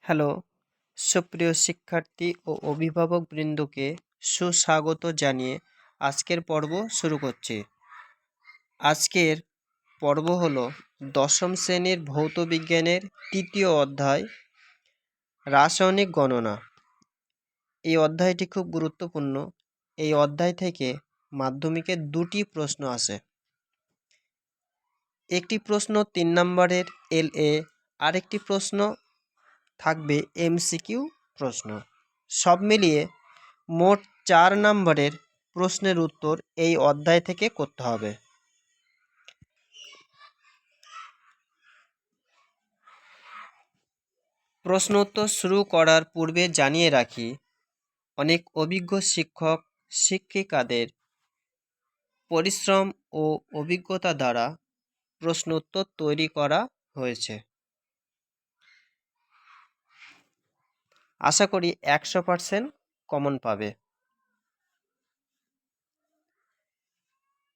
Hello, সুপ্রিয় শিক্ষার্থী ও অভিভাবকবৃন্দকে সুস্বাগত জানিয়ে আজকের পর্ব শুরু করছি। আজকের পর্ব হলো দশম শ্রেণীর ভৌত বিজ্ঞানের তৃতীয় অধ্যায় রাসায়নিক গণনা। এই অধ্যায়টি খুব গুরুত্বপূর্ণ। এই অধ্যায় থেকে মাধ্যমিকে দুটি প্রশ্ন আসে। একটি প্রশ্ন 3 নম্বরের LA, আরেকটি প্রশ্ন থাকবে MCQ প্রশ্ন। সব মিলিয়ে মোট 4 নম্বরের প্রশ্নের উত্তর এই অধ্যায় থেকে করতে হবে। প্রশ্ন উত্তর শুরু করার পূর্বে জানিয়ে রাখি, অনেক অভিজ্ঞ শিক্ষক শিক্ষিকাদের পরিশ্রম ও অভিজ্ঞতা দ্বারা প্রশ্ন উত্তর তৈরি করা হয়েছে। আশা করি 100% কমন পাবে।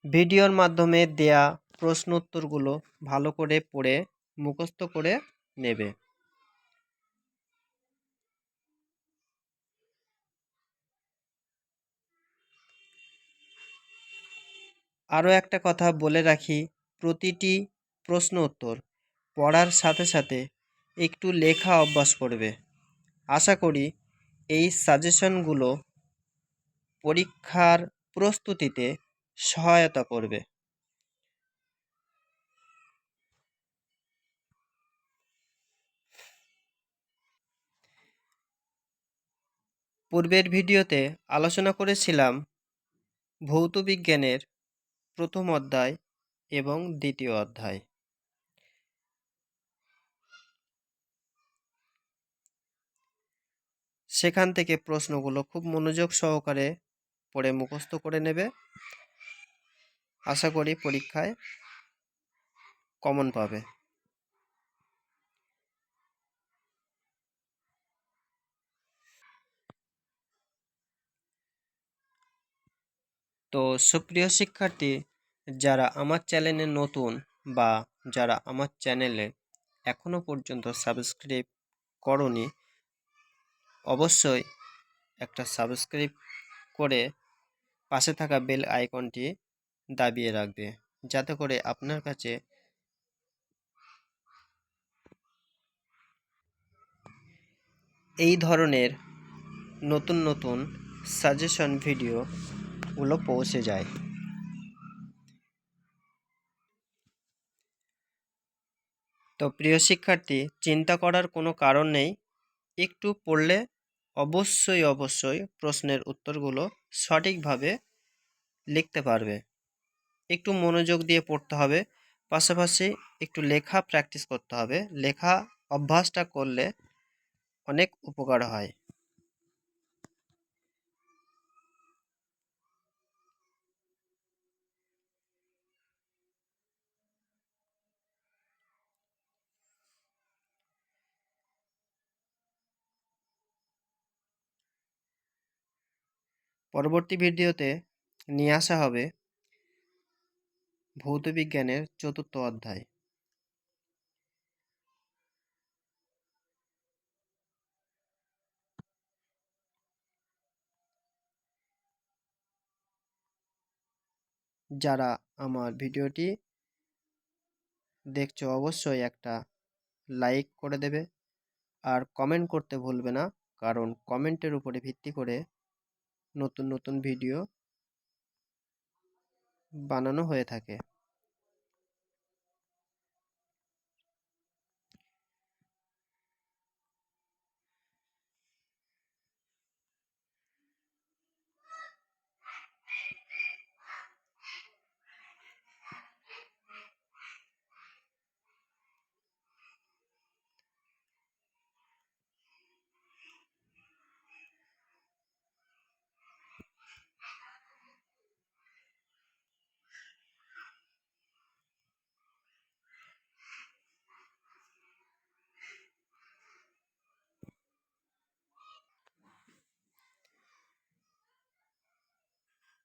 ভিডিওর মাধ্যমে দেয়া প্রশ্ন উত্তরগুলো ভালো করে পড়ে মুখস্থ করে নেবে। আরও একটা কথা বলে রাখি, প্রতিটি প্রশ্ন উত্তর পড়ার সাথে সাথে একটু লেখা অভ্যাস করবে। আশা করি এই সাজেশনগুলো পরীক্ষার প্রস্তুতিতে সহায়তা করবে। পূর্বের ভিডিওতে আলোচনা করেছিলাম ভৌত বিজ্ঞানের প্রথম অধ্যায় এবং দ্বিতীয় অধ্যায়। সেখান থেকে প্রশ্নগুলো খুব মনোযোগ সহকারে পড়ে মুখস্থ করে নেবে। আশা করি পরীক্ষায় কমন পাবে। তো সুপ্রিয় শিক্ষার্থী, যারা আমার চ্যানেলে নতুন বা যারা আমার চ্যানেলে এখনো পর্যন্ত সাবস্ক্রাইব করনি, অবশ্যই একটা সাবস্ক্রাইব করে পাশে থাকা বেল আইকনটি দাবিয়ে রাখবে, যাতে করে আপনার কাছে এই ধরনের নতুন নতুন সাজেশন ভিডিওগুলো পৌঁছে যায়। তো প্রিয় শিক্ষার্থী, চিন্তা করার কোনো কারণ নেই। একটু পড়লে অবশ্যই প্রশ্নের উত্তরগুলো সঠিকভাবে লিখতে পারবে। একটু মনোযোগ দিয়ে পড়তে হবে, পাশাপাশি একটু লেখা প্র্যাকটিস করতে হবে। লেখা অভ্যাসটা করলে অনেক উপকার হয়। পরবর্তী ভিডিওতে নিয়ে আসা হবে ভৌত বিজ্ঞানের চতুর্থ অধ্যায়। যারা আমার ভিডিওটি দেখছো অবশ্যই একটা লাইক করে দেবে, আর কমেন্ট করতে ভুলবে না, কারণ কমেন্টের উপরে ভিত্তি করে নতুন নতুন ভিডিও বানানো হয়ে থাকে।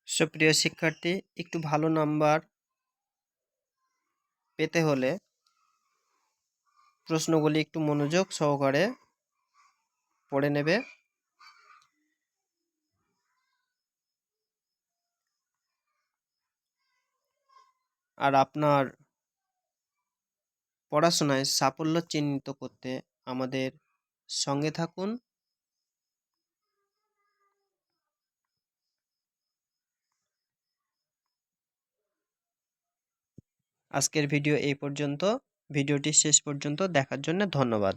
সুপ্রিয় শিক্ষার্থী, একটু ভালো নাম্বার পেতে হলে প্রশ্নগুলি একটু মনোযোগ সহকারে পড়ে নেবে। আর আপনার পড়াশোনায় সাফল্য চিহ্নিত করতে আমাদের সঙ্গে থাকুন। আজকের ভিডিও এই পর্যন্ত। ভিডিওটি শেষ পর্যন্ত দেখার জন্য ধন্যবাদ।